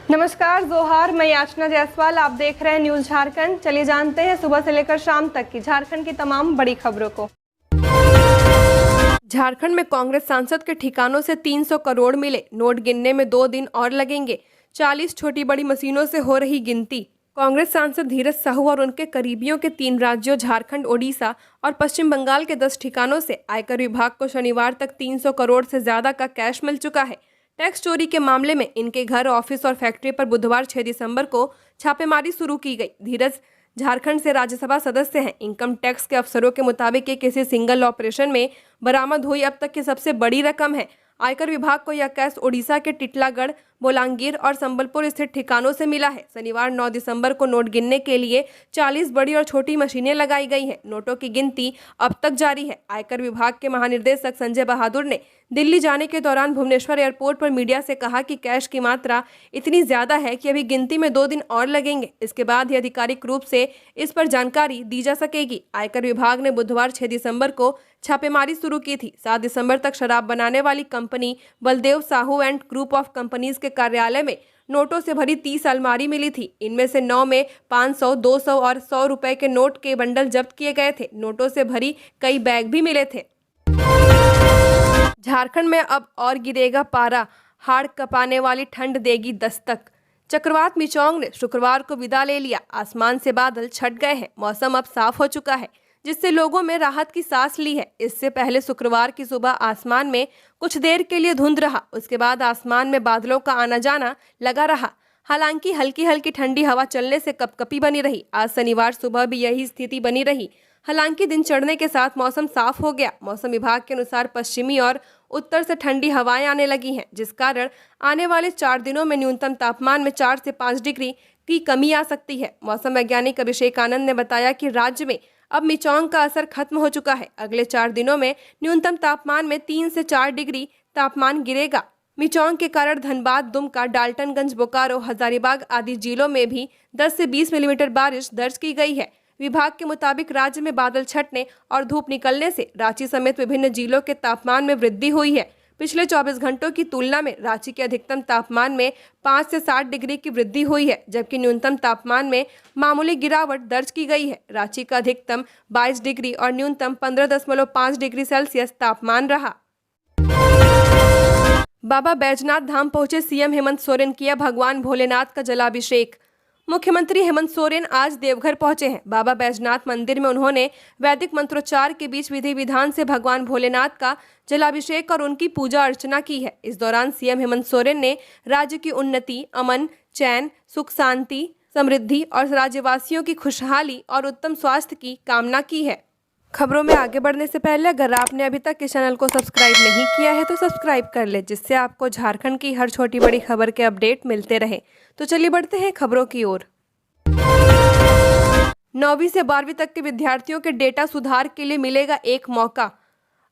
नमस्कार, जोहार। मैं याचना जायसवाल, आप देख रहे हैं न्यूज झारखंड। चलिए जानते हैं सुबह से लेकर शाम तक की झारखंड की तमाम बड़ी खबरों को। झारखंड में कांग्रेस सांसद के ठिकानों से 300 करोड़ मिले। नोट गिनने में 2 दिन और लगेंगे। 40 छोटी बड़ी मशीनों से हो रही गिनती। कांग्रेस सांसद धीरज साहू और उनके करीबियों के 3 राज्यों झारखंड, ओडिशा और पश्चिम बंगाल के 10 ठिकानों से आयकर विभाग को शनिवार तक 300 करोड़ से ज्यादा का कैश मिल चुका है। टैक्स चोरी के मामले में इनके घर, ऑफिस और फैक्ट्री पर बुधवार 6 दिसंबर को छापेमारी शुरू की गई। धीरज झारखंड से राज्यसभा सदस्य हैं। इनकम टैक्स के अफसरों के मुताबिक ये किसी सिंगल ऑपरेशन में बरामद हुई अब तक की सबसे बड़ी रकम है। आयकर विभाग को यह कैश ओडिशा के टिटलागढ़, बोलांगीर और संबलपुर स्थित ठिकानों से मिला है। शनिवार 9 दिसंबर को नोट गिनने के लिए 40 बड़ी और छोटी मशीनें लगाई गई हैं। नोटों की गिनती अब तक जारी है। आयकर विभाग के महानिदेशक संजय बहादुर ने दिल्ली जाने के दौरान भुवनेश्वर एयरपोर्ट पर मीडिया से कहा कि कैश की मात्रा इतनी ज्यादा है कि अभी गिनती में 2 दिन और लगेंगे। इसके बाद ही आधिकारिक रूप से इस पर जानकारी दी जा सकेगी। आयकर विभाग ने बुधवार 6 दिसंबर को छापेमारी शुरू की थी। 7 दिसंबर तक शराब बनाने वाली company Baldev Sahu and group of companies के कार्यालय में नोटों से भरी 30 अलमारी मिली थी। इनमें से 9 में 500, 200 और 100 रुपए के नोट के बंडल जब्त किए गए थे। नोटों से भरी कई बैग भी मिले थे। झारखंड में अब और गिरेगा पारा। हाड़ कपाने वाली ठंड देगी दस्तक। चक्रवात मिचोंग ने शुक्रवार को विदा ले लिया। आसमान से बादल छट गए हैं। मौसम अब साफ हो चुका है, जिससे लोगों में राहत की सांस ली है। इससे पहले शुक्रवार की सुबह आसमान में कुछ देर के लिए धुंध रहा। उसके बाद आसमान में बादलों का आना जाना लगा रहा। हालांकि हल्की हल्की ठंडी हवा चलने से कपकपी बनी रही। आज शनिवार सुबह भी यही स्थिति बनी रही। हालांकि दिन चढ़ने के साथ मौसम साफ हो गया। मौसम विभाग के अनुसार पश्चिमी और उत्तर से ठंडी हवाएं आने लगी हैं, जिस कारण आने वाले 4 दिनों में न्यूनतम तापमान में 4 से 5 डिग्री की कमी आ सकती है। मौसम वैज्ञानिक अभिषेक आनंद ने बताया कि राज्य में अब मिचोंग का असर खत्म हो चुका है। अगले 4 दिनों में न्यूनतम तापमान में 3 से 4 डिग्री तापमान गिरेगा। मिचोंग के कारण धनबाद, दुमका, डाल्टनगंज, बोकारो, हजारीबाग आदि जिलों में भी 10 से 20 मिलीमीटर बारिश दर्ज की गई है। विभाग के मुताबिक राज्य में बादल छटने और धूप निकलने से रांची समेत विभिन्न जिलों के तापमान में वृद्धि हुई है। पिछले 24 घंटों की तुलना में रांची के अधिकतम तापमान में 5 से 7 डिग्री की वृद्धि हुई है, जबकि न्यूनतम तापमान में मामूली गिरावट दर्ज की गई है। रांची का अधिकतम 22 डिग्री और न्यूनतम 15.5 डिग्री सेल्सियस तापमान रहा। बाबा बैजनाथ धाम पहुंचे सीएम हेमंत सोरेन, किया भगवान भोलेनाथ का जलाभिषेक। मुख्यमंत्री हेमंत सोरेन आज देवघर पहुंचे हैं। बाबा बैजनाथ मंदिर में उन्होंने वैदिक मंत्रोच्चार के बीच विधि विधान से भगवान भोलेनाथ का जलाभिषेक और उनकी पूजा अर्चना की है। इस दौरान सीएम हेमंत सोरेन ने राज्य की उन्नति, अमन, चैन, सुख, शांति, समृद्धि और राज्यवासियों की खुशहाली और उत्तम स्वास्थ्य की कामना की है। खबरों में आगे बढ़ने से पहले अगर आपने अभी तक इस चैनल को सब्सक्राइब नहीं किया है तो सब्सक्राइब कर ले, जिससे आपको झारखंड की हर छोटी बड़ी खबर के अपडेट मिलते रहे। तो चलिए बढ़ते हैं खबरों की ओर। 9वीं से 12वीं तक के विद्यार्थियों के डेटा सुधार के लिए मिलेगा एक मौका।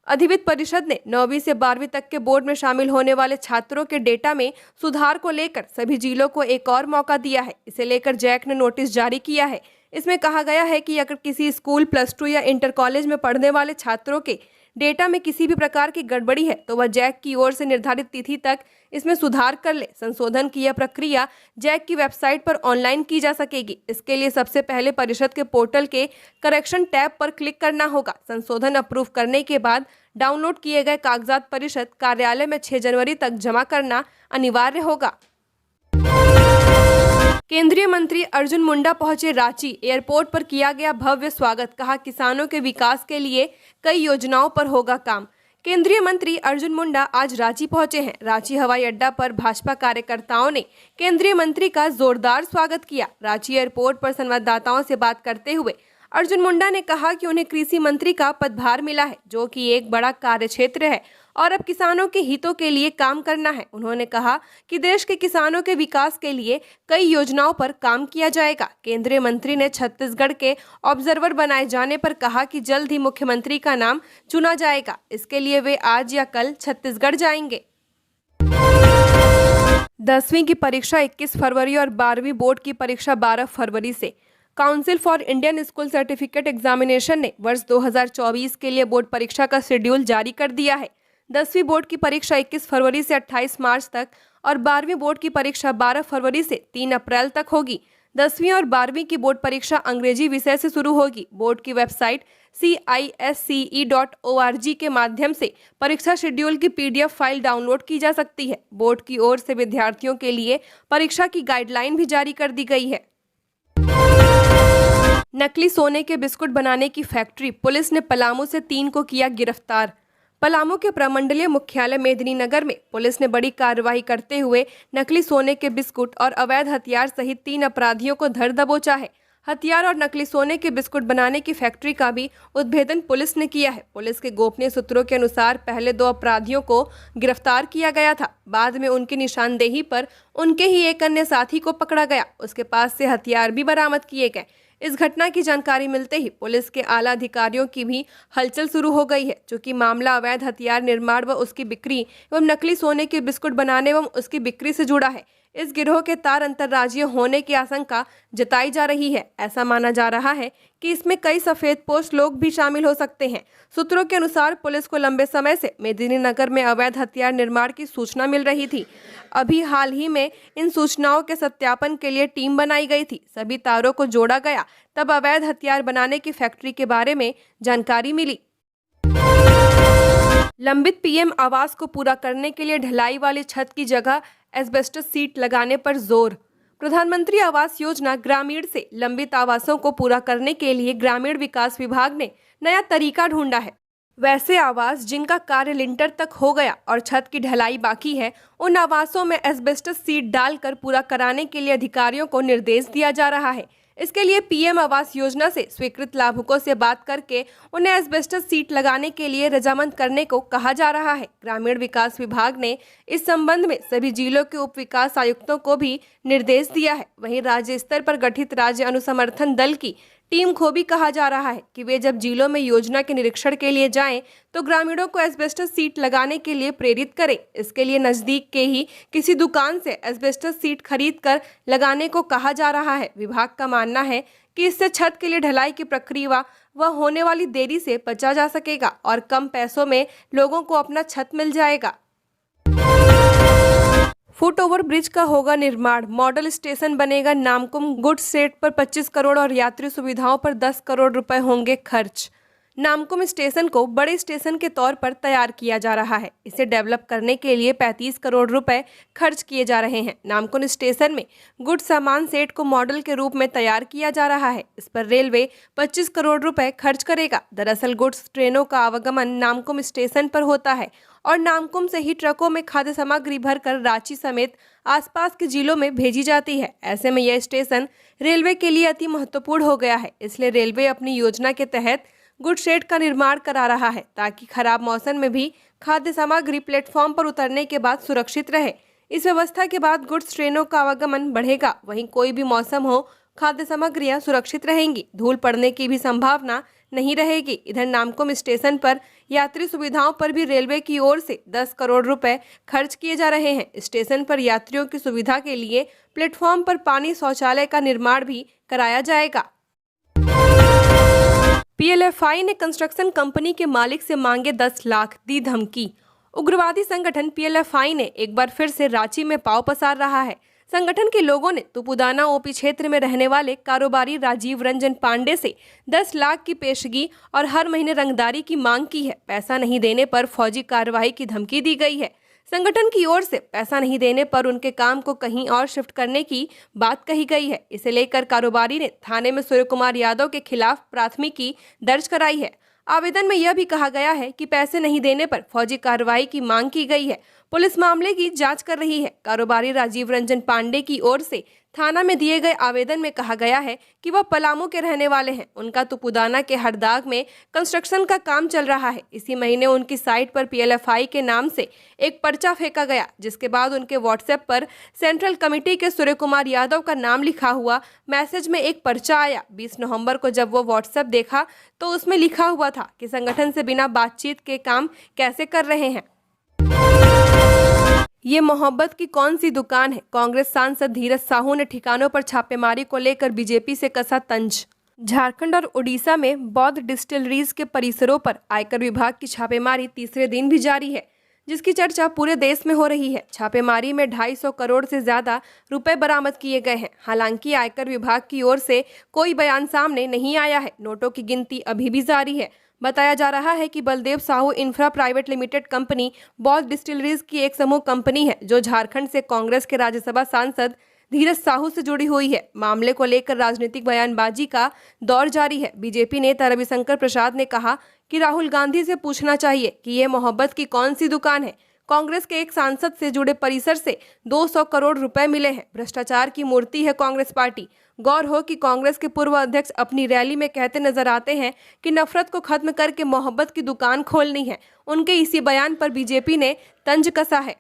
अधिविद्य परिषद ने 9वीं से 12वीं तक के बोर्ड में शामिल होने वाले छात्रों के डेटा में सुधार को लेकर सभी जिलों को एक और मौका दिया है। इसे लेकर जैक ने नोटिस जारी किया है। इसमें कहा गया है कि अगर किसी स्कूल, +2 या इंटर कॉलेज में पढ़ने वाले छात्रों के डेटा में किसी भी प्रकार की गड़बड़ी है तो वह जैक की ओर से निर्धारित तिथि तक इसमें सुधार कर ले। संशोधन की यह प्रक्रिया जैक की वेबसाइट पर ऑनलाइन की जा सकेगी। इसके लिए सबसे पहले परिषद के पोर्टल के करेक्शन टैब पर क्लिक करना होगा। संशोधन अप्रूव करने के बाद डाउनलोड किए गए कागजात परिषद कार्यालय में 6 जनवरी तक जमा करना अनिवार्य होगा। केंद्रीय मंत्री अर्जुन मुंडा पहुंचे रांची। एयरपोर्ट पर किया गया भव्य स्वागत। कहा किसानों के विकास के लिए कई योजनाओं पर होगा काम। केंद्रीय मंत्री अर्जुन मुंडा आज रांची पहुंचे हैं। रांची हवाई अड्डा पर भाजपा कार्यकर्ताओं ने केंद्रीय मंत्री का जोरदार स्वागत किया। रांची एयरपोर्ट पर संवाददाताओं से बात करते हुए अर्जुन मुंडा ने कहा कि उन्हें कृषि मंत्री का पदभार मिला है, जो कि एक बड़ा कार्यक्षेत्र है और अब किसानों के हितों के लिए काम करना है। उन्होंने कहा कि देश के किसानों के विकास के लिए कई योजनाओं पर काम किया जाएगा। केंद्रीय मंत्री ने छत्तीसगढ़ के ऑब्जर्वर बनाए जाने पर कहा कि जल्द ही मुख्यमंत्री का नाम चुना जाएगा। इसके लिए वे आज या कल छत्तीसगढ़ जाएंगे। 10वीं की परीक्षा 21 फरवरी और 12वीं बोर्ड की परीक्षा 12 फरवरी से। Council for Indian school certificate examination ने वर्ष 2024 के लिए बोर्ड परीक्षा का शेड्यूल जारी कर दिया है। 10वीं बोर्ड की परीक्षा 21 फरवरी से 28 मार्च तक और 12वीं बोर्ड की परीक्षा 12 फरवरी से 3 अप्रैल तक होगी। 10वीं और 12वीं की बोर्ड परीक्षा अंग्रेजी विषय से शुरू होगी। बोर्ड की वेबसाइट CISCE.org के माध्यम से परीक्षा शेड्यूल की PDF फाइल डाउनलोड की जा सकती है। बोर्ड की ओर से विद्यार्थियों के लिए परीक्षा की गाइडलाइन भी जारी कर दी गई है। नकली सोने के बिस्कुट बनाने की फैक्ट्री, पुलिस ने पलामू से 3 को किया गिरफ्तार। पलामू के प्रमंडलीय मुख्यालय मेदिनीनगर में पुलिस ने बड़ी कार्रवाई करते हुए नकली सोने के बिस्कुट और अवैध हथियार सहित 3 अपराधियों को धर दबोचा है। हथियार और नकली सोने के बिस्कुट बनाने की फैक्ट्री का भी उद्भेदन पुलिस ने किया है। पुलिस के गोपनीय सूत्रों के अनुसार पहले 2 अपराधियों को गिरफ्तार किया गया था। बाद में उनकी निशानदेही पर उनके ही एक अन्य साथी को पकड़ा गया। उसके पास से हथियार भी बरामद किए गए। इस घटना की जानकारी मिलते ही पुलिस के आला अधिकारियों की भी हलचल शुरू हो गई है, क्योंकि मामला अवैध हथियार निर्माण व उसकी बिक्री एवं नकली सोने के बिस्कुट बनाने एवं उसकी बिक्री से जुड़ा है। इस गिरोह के तार अंतर्राज्यीय होने की आशंका जताई जा रही है। ऐसा माना जा रहा है कि इसमें कई सफेदपोश लोग भी शामिल हो सकते हैं। सूत्रों के अनुसार पुलिस को लंबे समय से मेदिनीनगर में अवैध हथियार निर्माण की सूचना मिल रही थी। अभी हाल ही में इन सूचनाओं के सत्यापन के लिए टीम बनाई गई थी। सभी तारों को जोड़ा गया, तब अवैध हथियार बनाने की फैक्ट्री के बारे में जानकारी मिली। लंबित PM आवास को पूरा करने के लिए ढलाई वाली छत की जगह एस्बेस्टस सीट लगाने पर जोर। प्रधानमंत्री आवास योजना ग्रामीण से लंबित आवासों को पूरा करने के लिए ग्रामीण विकास विभाग ने नया तरीका ढूंढा है। वैसे आवास जिनका कार्य लिंटर तक हो गया और छत की ढलाई बाकी है, उन आवासों में एस्बेस्टस सीट डालकर पूरा कराने के लिए अधिकारियों को निर्देश दिया जा रहा है। इसके लिए PM आवास योजना से स्वीकृत लाभुकों से बात करके उन्हें एस्बेस्टस सीट लगाने के लिए रजामंद करने को कहा जा रहा है। ग्रामीण विकास विभाग ने इस संबंध में सभी जिलों के उप विकास आयुक्तों को भी निर्देश दिया है। वहीं राज्य स्तर पर गठित राज्य अनुसमर्थन दल की टीम को भी कहा जा रहा है कि वे जब जिलों में योजना के निरीक्षण के लिए जाएं, तो ग्रामीणों को एस्बेस्टस सीट लगाने के लिए प्रेरित करें। इसके लिए नजदीक के ही किसी दुकान से एस्बेस्टस सीट खरीदकर लगाने को कहा जा रहा है। विभाग का मानना है कि इससे छत के लिए ढलाई की प्रक्रिया व होने वाली देरी से बचा जा सकेगा और कम पैसों में लोगों को अपना छत मिल जाएगा। फुट ओवर ब्रिज का होगा निर्माण, मॉडल स्टेशन बनेगा नामकुम। गुड्स शेड पर 25 करोड़ और यात्री सुविधाओं पर 10 करोड़ रुपए होंगे खर्च। नामकुम स्टेशन को बड़े स्टेशन के तौर पर तैयार किया जा रहा है। इसे डेवलप करने के लिए 35 करोड़ रुपए खर्च किए जा रहे हैं। नामकुम स्टेशन में गुड्स सामान सेट को मॉडल के रूप में तैयार किया जा रहा है। इस पर रेलवे 25 करोड़ रुपए खर्च करेगा। दरअसल गुड्स ट्रेनों का आवागमन नामकुम स्टेशन पर होता है और नामकुम से ही ट्रकों में खाद्य सामग्री भरकर रांची समेत आसपास के जिलों में भेजी जाती है। ऐसे में यह स्टेशन रेलवे के लिए अति महत्वपूर्ण हो गया है। इसलिए रेलवे अपनी योजना के तहत गुड शेड का निर्माण करा रहा है, ताकि खराब मौसम में भी खाद्य सामग्री प्लेटफॉर्म पर उतरने के बाद सुरक्षित रहे। इस व्यवस्था के बाद गुड्स ट्रेनों का आवागमन बढ़ेगा। वहीं कोई भी मौसम हो, खाद्य सामग्रियां सुरक्षित रहेंगी, धूल पड़ने की भी संभावना नहीं रहेगी। इधर नामकुम स्टेशन पर यात्री सुविधाओं पर भी रेलवे की ओर से 10 करोड़ रुपए खर्च किए जा रहे हैं। स्टेशन पर यात्रियों की सुविधा के लिए प्लेटफॉर्म पर पानी शौचालय का निर्माण भी कराया जाएगा। PLFI ने कंस्ट्रक्शन कंपनी के मालिक से मांगे 10 लाख, दी धमकी। उग्रवादी संगठन PLFI ने एक बार फिर से रांची में पांव पसार रहा है। संगठन के लोगों ने तुपुदाना OP क्षेत्र में रहने वाले कारोबारी राजीव रंजन पांडे से 10 लाख की पेशगी और हर महीने रंगदारी की मांग की है। पैसा नहीं देने पर फौजी कार्रवाई की धमकी दी गई है। संगठन की ओर से पैसा नहीं देने पर उनके काम को कहीं और शिफ्ट करने की बात कही गई है। इसे लेकर कारोबारी ने थाने में सूर्य कुमार यादव के खिलाफ प्राथमिकी दर्ज कराई है। आवेदन में यह भी कहा गया है कि पैसे नहीं देने पर फौजी कार्रवाई की मांग की गई है। पुलिस मामले की जांच कर रही है। कारोबारी राजीव रंजन पांडे की ओर से थाना में दिए गए आवेदन में कहा गया है कि वह पलामू के रहने वाले हैं। उनका तुपुदाना के हरदाग में कंस्ट्रक्शन का काम चल रहा है। इसी महीने उनकी साइट पर PLFI के नाम से एक पर्चा फेंका गया, जिसके बाद उनके व्हाट्सएप पर सेंट्रल कमेटी के सूर्य कुमार यादव का नाम लिखा हुआ मैसेज में एक पर्चा आया। 20 नवंबर को जब वो व्हाट्सएप देखा तो उसमें लिखा हुआ था कि संगठन से बिना बातचीत के काम कैसे कर रहे हैं। ये मोहब्बत की कौन सी दुकान है? कांग्रेस सांसद धीरज साहू ने ठिकानों पर छापेमारी को लेकर बीजेपी से कसा तंज। झारखंड और उड़ीसा में बौद्ध डिस्टिलरीज के परिसरों पर आयकर विभाग की छापेमारी तीसरे दिन भी जारी है। जिसकी चर्चा पूरे देश में हो रही है। छापेमारी में 250 करोड़ से ज्यादा रुपए बरामद किए गए हैं। हालांकि आयकर विभाग की ओर से कोई बयान सामने नहीं आया है। नोटों की गिनती अभी भी जारी है। बताया जा रहा है कि Baldev Sahu infra private limited company boss distilleries की एक समूह कंपनी है, जो झारखंड से कांग्रेस के राज्यसभा सांसद धीरज साहू से जुड़ी हुई है। मामले को लेकर राजनीतिक बयानबाजी का दौर जारी है। बीजेपी नेता रविशंकर प्रसाद ने कहा कि राहुल गांधी से पूछना चाहिए कि ये मोहब्बत की कौन सी दुकान है। कांग्रेस के एक सांसद से जुड़े परिसर से 200 करोड़ रुपए मिले हैं। भ्रष्टाचार की मूर्ति है कांग्रेस पार्टी। गौर हो कि कांग्रेस के पूर्व अध्यक्ष अपनी रैली में कहते नजर आते हैं कि नफरत को खत्म करके मोहब्बत की दुकान खोलनी है। उनके इसी बयान पर बीजेपी ने तंज कसा है।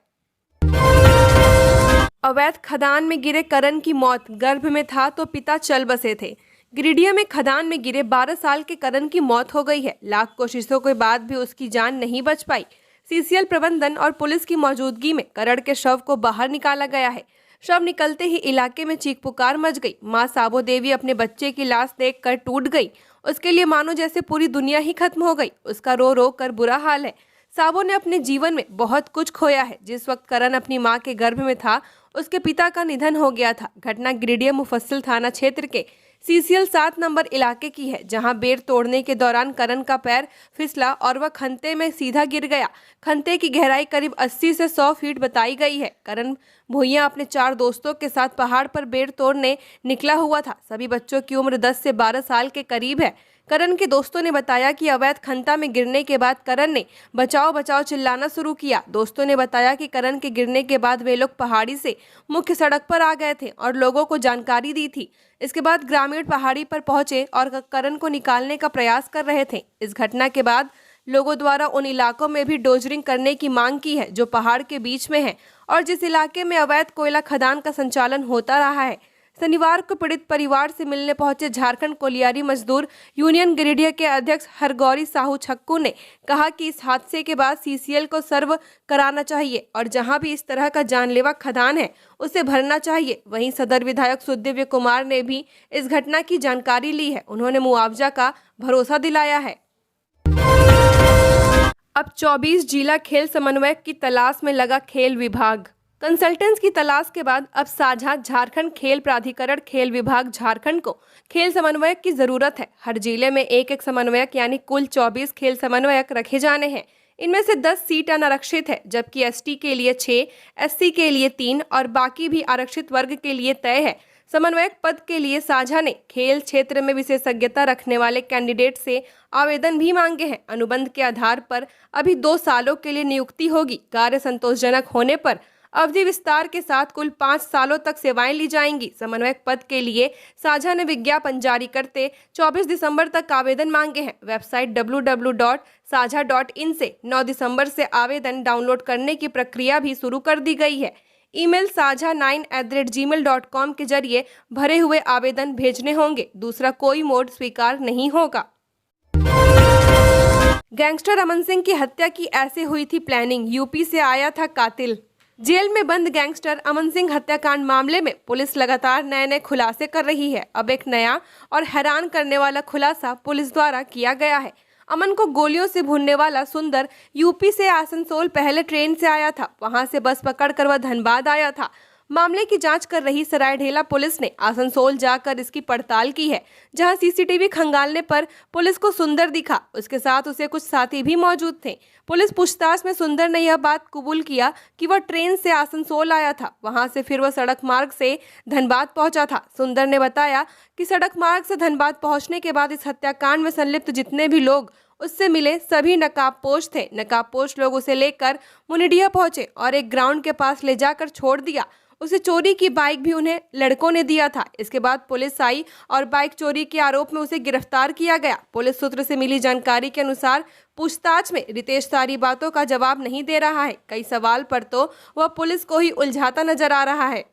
अवैध खदान में गिरे करण की मौत, गर्भ में था तो पिता चल बसे थे। गिरिडीह में खदान में गिरे 12 साल के करण की मौत हो गई है। लाख कोशिशों के बाद भी उसकी जान नहीं बच पाई। सीसीएल प्रबंधन और पुलिस की मौजूदगी में करण के शव को बाहर निकाला गया है। शव निकलते ही इलाके में चीख पुकार मच गई। मां साबो देवी अपने बच्चे की लाश देखकर टूट गई। उसके लिए मानो जैसे पूरी दुनिया ही खत्म हो गई। उसका रो रो कर बुरा हाल है। साबो ने अपने जीवन में बहुत कुछ खोया है। जिस वक्त करण अपनी मां के गर्भ में था, उसके पिता का निधन हो गया था। घटना गिरिडीह मुफस्सिल थाना क्षेत्र के सीसीएल 7 नंबर इलाके की है, जहां बेर तोड़ने के दौरान करण का पैर फिसला और वह खंते में सीधा गिर गया। खंते की गहराई करीब 80 से 100 फीट बताई गई है। करण भुइयां अपने 4 दोस्तों के साथ पहाड़ पर बेर तोड़ने निकला हुआ था। सभी बच्चों की उम्र 10 से 12 साल के करीब है। करण के दोस्तों ने बताया कि अवैध खंता में गिरने के बाद करण ने बचाओ बचाओ चिल्लाना शुरू किया। दोस्तों ने बताया कि करण के गिरने के बाद वे लोग पहाड़ी से मुख्य सड़क पर आ गए थे और लोगों को जानकारी दी थी। इसके बाद ग्रामीण पहाड़ी पर पहुंचे और करण को निकालने का प्रयास कर रहे थे। इस घटना के बाद लोगों द्वारा उन इलाकों में भी डोजरिंग करने की मांग की है, जो पहाड़ के बीच में है और जिस इलाके में अवैध कोयला खदान का संचालन होता रहा है। शनिवार को पीड़ित परिवार से मिलने पहुंचे झारखंड कोलियारी मजदूर यूनियन गिरिडीह के अध्यक्ष हरगौरी साहू छक्कू ने कहा कि इस हादसे के बाद सीसीएल को सर्व कराना चाहिए और जहां भी इस तरह का जानलेवा खदान है उसे भरना चाहिए। वहीं सदर विधायक सुदिव्य कुमार ने भी इस घटना की जानकारी ली है। उन्होंने मुआवजा का भरोसा दिलाया है। अब 24 जिला खेल समन्वयक की तलाश में लगा खेल विभाग। कंसल्टेंट्स की तलाश के बाद अब साझा झारखंड खेल प्राधिकरण खेल विभाग झारखंड को खेल समन्वयक की जरूरत है। हर जिले में एक समन्वयक यानी कुल 24 खेल समन्वयक रखे जाने हैं। इनमें से 10 सीट अनारक्षित है, जबकि एसटी के लिए 6, एससी के लिए 3 और बाकी भी आरक्षित वर्ग के लिए तय है। समन्वयक पद के लिए साझा ने खेल क्षेत्र में विशेषज्ञता रखने वाले कैंडिडेट से आवेदन भी मांगे हैं। अनुबंध के आधार पर अभी 2 सालों के लिए नियुक्ति होगी। कार्य संतोषजनक होने पर अवधि विस्तार के साथ कुल 5 सालों तक सेवाएं ली जाएंगी। समन्वयक पद के लिए साझा ने विज्ञापन जारी करते 24 दिसंबर तक आवेदन मांगे हैं। वेबसाइट www.saja.in से 9 दिसंबर से आवेदन डाउनलोड करने की प्रक्रिया भी शुरू कर दी गई है। ईमेल saja9@gmail.com के जरिए भरे हुए आवेदन भेजने होंगे। दूसरा कोई मोड स्वीकार नहीं होगा। गैंगस्टर अमन सिंह की हत्या की ऐसे हुई थी प्लानिंग, यूपी से आया था कातिल। जेल में बंद गैंगस्टर अमन सिंह हत्याकांड मामले में पुलिस लगातार नए खुलासे कर रही है। अब एक नया और हैरान करने वाला खुलासा पुलिस द्वारा किया गया है। अमन को गोलियों से भूनने वाला सुंदर यूपी से आसनसोल पहले ट्रेन से आया था। वहां से बस पकड़कर वह धनबाद आया था। मामले की जांच कर रही सरायढेला पुलिस ने आसनसोल जाकर इसकी पड़ताल की है, जहां सीसीटीवी खंगालने पर पुलिस को सुंदर दिखा। उसके साथ उसे कुछ साथी भी मौजूद थे। पुलिस पूछताछ में सुंदर ने यह बात कबूल किया कि वह ट्रेन से आसनसोल आया था। वहां से फिर वह सड़क मार्ग से धनबाद पहुंचा था। सुंदर ने बताया कि सड़क मार्ग से धनबाद पहुंचने के बाद इस हत्याकांड में संलिप्त जितने भी लोग उससे मिले सभी नकाबपोश थे। नकाबपोश लोग उसे लेकर मुनिडीह पहुंचे और एक ग्राउंड के पास ले जाकर छोड़ दिया। उसे चोरी की बाइक भी उन्हें लड़कों ने दिया था। इसके बाद पुलिस आई और बाइक चोरी के आरोप में उसे गिरफ्तार किया गया। पुलिस सूत्र से मिली जानकारी के अनुसार पूछताछ में रितेश सारी बातों का जवाब नहीं दे रहा है। कई सवाल पर तो वह पुलिस को ही उलझाता नजर आ रहा है।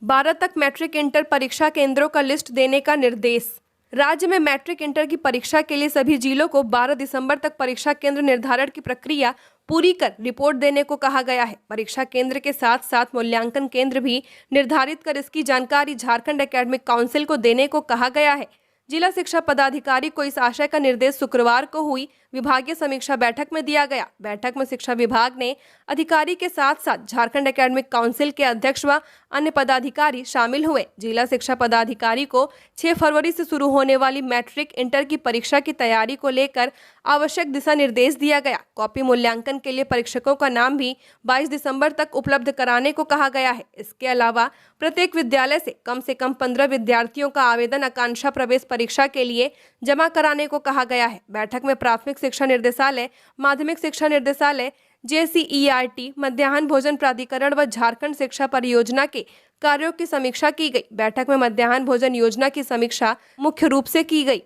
12 तक मैट्रिक इंटर परीक्षा केंद्रों का लिस्ट देने का निर्देश। राज्य में मैट्रिक इंटर की परीक्षा के लिए सभी जिलों को 12 दिसंबर तक परीक्षा केंद्र निर्धारण की प्रक्रिया पूरी कर रिपोर्ट देने को कहा गया है। परीक्षा केंद्र के साथ साथ मूल्यांकन केंद्र भी निर्धारित कर इसकी जानकारी झारखंड एकेडमिक काउंसिल को देने को कहा गया है। जिला शिक्षा पदाधिकारी को इस आशय का निर्देश शुक्रवार को हुई विभागीय समीक्षा बैठक में दिया गया। बैठक में शिक्षा विभाग ने अधिकारी के साथ साथ झारखंड एकेडमिक काउंसिल के अध्यक्ष व अन्य पदाधिकारी शामिल हुए। जिला शिक्षा पदाधिकारी को 6 फरवरी से शुरू होने वाली मैट्रिक इंटर की परीक्षा की तैयारी को लेकर आवश्यक दिशा निर्देश दिया गया। कॉपी मूल्यांकन के लिए परीक्षकों का नाम भी 22 दिसंबर तक उपलब्ध कराने को कहा गया है। इसके अलावा प्रत्येक विद्यालय से कम 15 विद्यार्थियों का आवेदन आकांक्षा प्रवेश परीक्षा के लिए जमा कराने को कहा गया है। बैठक में प्राथमिक शिक्षा निर्देशालय, माध्यमिक शिक्षा निर्देशालय, JCERT, मध्याह्न भोजन प्राधिकरण व झारखंड शिक्षा परियोजना के कार्यों की समीक्षा की गई। बैठक में मध्याह्न भोजन योजना की समीक्षा मुख्य रूप से की गई।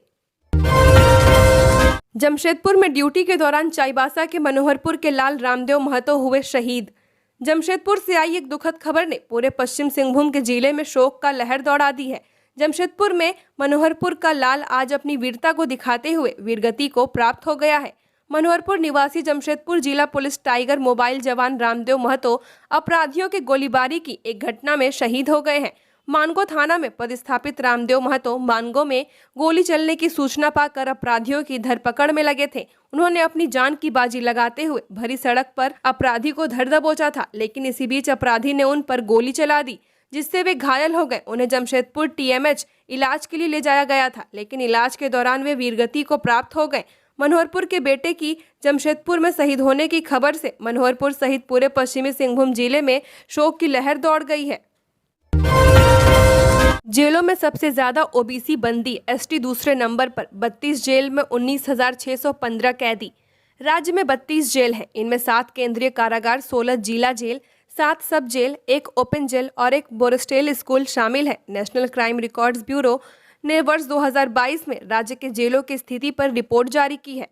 जमशेदपुर में ड्यूटी के दौरान चाईबासा के मनोहरपुर के लाल रामदेव महतो हुए शहीद। जमशेदपुर से आई एक दुखद खबर ने पूरे पश्चिम सिंहभूम के जिले में शोक का लहर दौड़ा दी है। जमशेदपुर में मनोहरपुर का लाल आज अपनी वीरता को दिखाते हुए वीरगति को प्राप्त हो गया है। मनोहरपुर निवासी जमशेदपुर जिला पुलिस टाइगर मोबाइल जवान रामदेव महतो अपराधियों के गोलीबारी की एक घटना में शहीद हो गए हैं। मानगो थाना में पदस्थापित रामदेव महतो मानगो में गोली चलने की सूचना पाकर अपराधियों की धरपकड़ में लगे थे। उन्होंने अपनी जान की बाजी लगाते हुए भरी सड़क पर अपराधी को धर दबोचा था, लेकिन इसी बीच अपराधी ने उन पर गोली चला दी, जिससे वे घायल हो गए। उन्हें जमशेदपुर TMH इलाज के लिए ले जाया गया था, लेकिन इलाज के दौरान वे वीरगति को प्राप्त हो गए। मनोहरपुर के बेटे की जमशेदपुर में शहीद होने की खबर से मनोहरपुर सहित पूरे पश्चिमी सिंहभूम जिले में शोक की लहर दौड़ गई है। जेलों में सबसे ज्यादा OBC बंदी, ST दूसरे नंबर पर। 32 जेल में 19,615 कैदी। राज्य में 32 जेल हैं। इनमें 7 केंद्रीय कारागार, 16 जिला जेल, 7 सब जेल, 1 ओपन जेल और 1 बोरस्टेल स्कूल शामिल है। नेशनल क्राइम रिकॉर्ड्स ब्यूरो ने वर्ष 2022 में राज्य के जेलों की स्थिति पर रिपोर्ट जारी की है।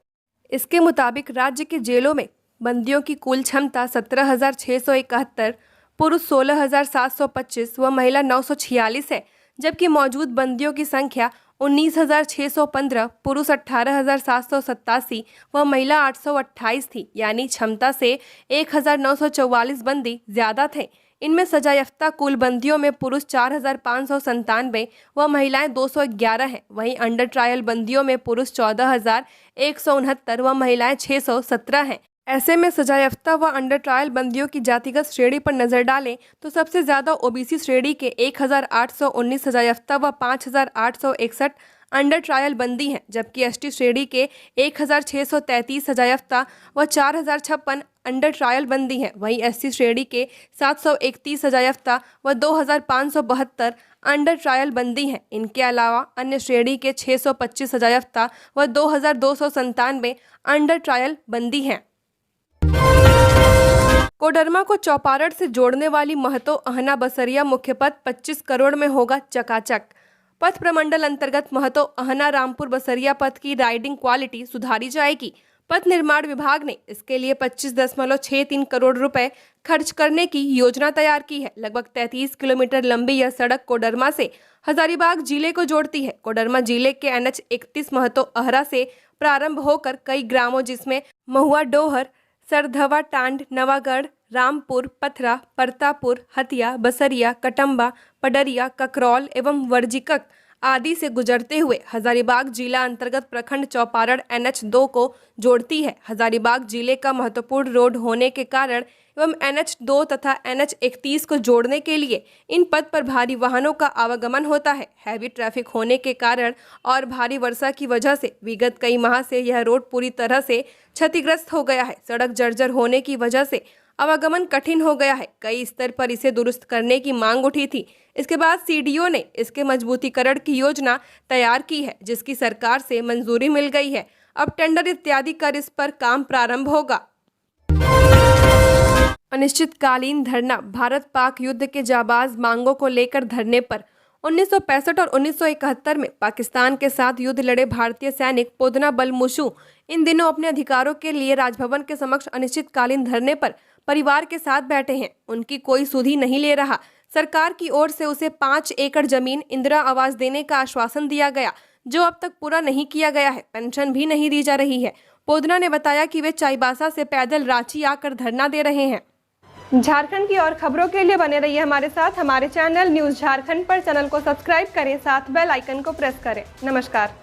इसके मुताबिक राज्य के जेलों में बंदियों की कुल क्षमता 17,671, पुरुष 16,725 व महिला 946 है, जबकि मौजूद बंदियों की संख्या 19,615, पुरुष 18,787 व महिला 828 थी, यानी क्षमता से 1,944 बंदी ज्यादा थे। इनमें सजायाफ्ता कुल बंदियों में पुरुष 4,597 व महिलाएं 211 हैं। वहीं अंडर ट्रायल बंदियों में पुरुष 14,169 व महिलाएं 617 हैं। ऐसे में सजायाफ्ता व अंडर ट्रायल बंदियों की जातिगत श्रेणी पर नजर डालें तो सबसे ज्यादा OBC श्रेणी के 1,819 सजायाफ्ता व 5,861 अंडर ट्रायल बंदी हैं, जबकि ST श्रेणी के 1,633 सजायाफ्ता व 4,056 अंडर ट्रायल बंदी हैं। वहीं SC श्रेणी के 731 सजायाफ्ता व 2,572 अंडर ट्रायल बंदी हैं। इनके अलावा अन्य श्रेणी के 625 सजायाफ्ता व 2,297 अंडर ट्रायल बंदी हैं। कोडरमा को चौपारण से जोड़ने वाली महतो अहना बसरिया मुख्य पथ 25 करोड़ में होगा चकाचक। पथ प्रमंडल अंतर्गत महतो अहना रामपुर बसरिया पथ की राइडिंग क्वालिटी सुधारी जाएगी। पथ निर्माण विभाग ने इसके लिए 25.63 करोड़ रुपए खर्च करने की योजना तैयार की है। लगभग 33 किलोमीटर लंबी यह सड़क कोडरमा से हजारीबाग जिले को जोड़ती है। कोडरमा जिले के NH 31 महतो अहरा से प्रारंभ होकर कई ग्रामों जिसमें महुआ डोहर, सरधवा टांड, नवागढ़, रामपुर, पथरा, परतापुर, हतिया, बसरिया, कटम्बा, पडरिया, ककरौल एवं वर्जिकक आदि से गुजरते हुए हजारीबाग जिला अंतर्गत प्रखंड चौपारण NH 2 को जोड़ती है। हजारीबाग जिले का महत्वपूर्ण रोड होने के कारण एवं NH 2 तथा NH 31 को जोड़ने के लिए इन पथ पर भारी वाहनों का आवागमन होता है। हैवी ट्रैफिक होने के कारण और भारी वर्षा की वजह से विगत कई माह से यह रोड पूरी तरह से क्षतिग्रस्त हो गया है। सड़क जर्जर होने की वजह से आवागमन कठिन हो गया है। कई स्तर पर इसे दुरुस्त करने की मांग उठी थी। इसके बाद CDO ने इसके मजबूतीकरण की योजना तैयार की है, जिसकी सरकार से मंजूरी मिल गई है। अब टेंडर इत्यादि कर इस पर काम प्रारंभ होगा। अनिश्चितकालीन धरना, भारत पाक युद्ध के जाबाज मांगों को लेकर धरने पर। 1965 और 1971 में पाकिस्तान के साथ युद्ध लड़े भारतीय सैनिक पोदना बलमुशु इन दिनों अपने अधिकारों के लिए राजभवन के समक्ष अनिश्चितकालीन धरने पर परिवार के साथ बैठे हैं। उनकी कोई सुधि नहीं ले रहा। सरकार की ओर से उसे 5 एकड़ जमीन इंदिरा आवास देने का आश्वासन दिया गया, जो अब तक पूरा नहीं किया गया है। पेंशन भी नहीं दी जा रही है। पोदना ने बताया कि वे चाईबासा से पैदल रांची आकर धरना दे रहे हैं। झारखंड की और खबरों के लिए बने रहिए हमारे साथ। हमारे चैनल न्यूज़ झारखंड पर चैनल को सब्सक्राइब करें, साथ बेल आइकन को प्रेस करें। नमस्कार।